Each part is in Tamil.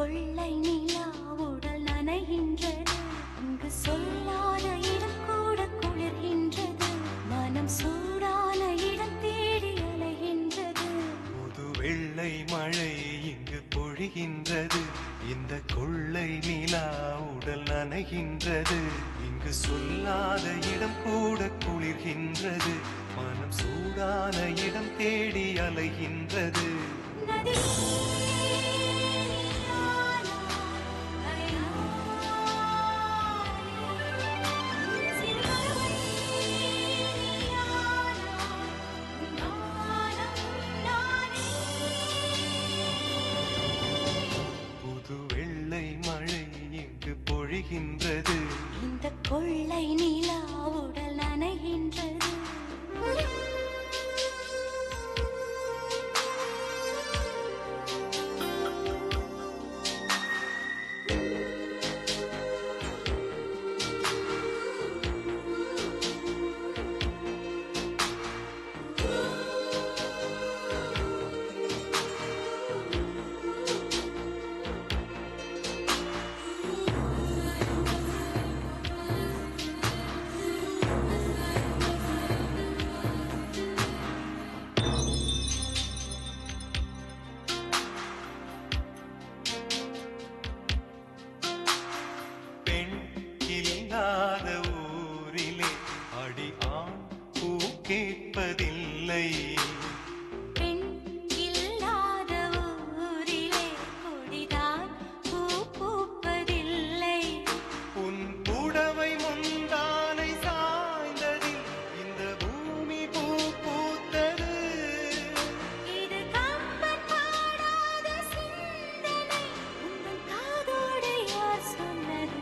கொள்ளை நிலா உடல் நனைகின்றது. இங்கு சொல்லாத இடம் கூட குளிர்கின்றது. மனம் சூடான இடம் தேடி அலைகின்றது. புது வெள்ளை மழை இங்கு பொழிகின்றது. இந்த கொள்ளை நிலா உடல் நனைகின்றது. இங்கு சொல்லாத இடம் கூட குளிர்கின்றது. மனம் சூடான இடம் தேடி அலைகின்றது. புது வெள்ளை மழை இங்கு பொழிகின்றது. இந்த கொள்ளை நிலா உடல் நனைகின்றது. இல்லாத ஊரிலே அடி ஆண் பூ கேட்பதில்லை. பெண் இல்லாத ஊரிலே கொடிதான் பூ பூப்பதில்லை. உன் புடவை முந்தானை சாய்ந்ததில் இந்த பூமி பூ பூத்தது. இது கம்பன் பாடாத சிந்தனை, உங்கள் காதோடு யார் சொன்னது?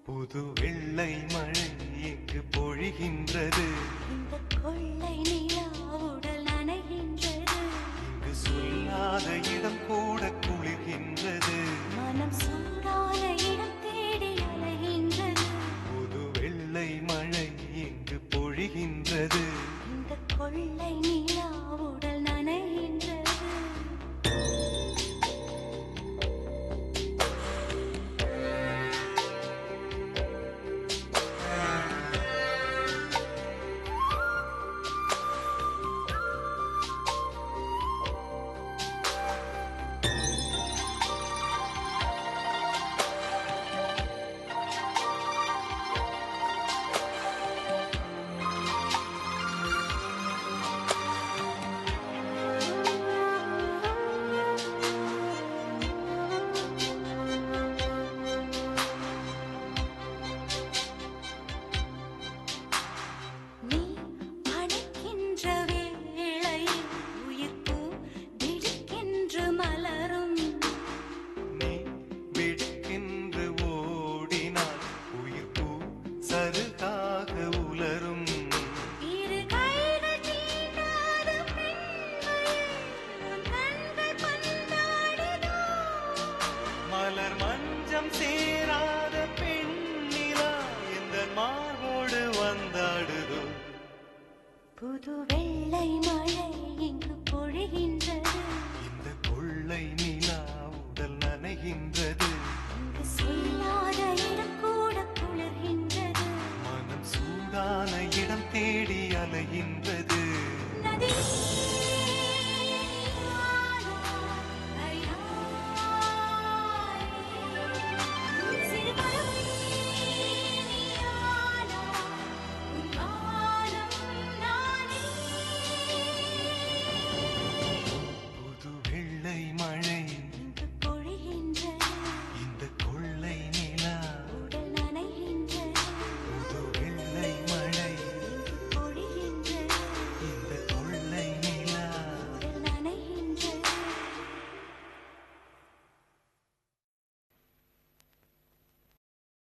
புது வெள்ளை மழை இங்கு பொழிகின்றது. இந்த கொள்ளை நிலா உடல் நனைகின்றது. இங்கு சொல்லாத இடம் கூட குளிர்கின்றது. மனம் சூடான இடம் தேடி அலைகின்றது. புது வெள்ளை மழை இங்கு பொழிகின்றது. இந்த கொள்ளை நிலா உடல் நனைகின்றது. சருகாக உலரும் இரு கைகள் தீண்டாத பெண்மையை உன் கண்கள் பந்தாடுதோ. மலர் மஞ்சம் சேராத பெண்ணிலா எந்த மார்போடு வந்தாடுதோ. புது வெள்ளை மழை இங்கு பொழிகின்றது. இந்த கொள்ளை நிலா உடல் நனைகின்றது. இங்கு சொல்லாத இடம் கூட குளிர்கின்றது. மனம் சூடான இடம் தேடி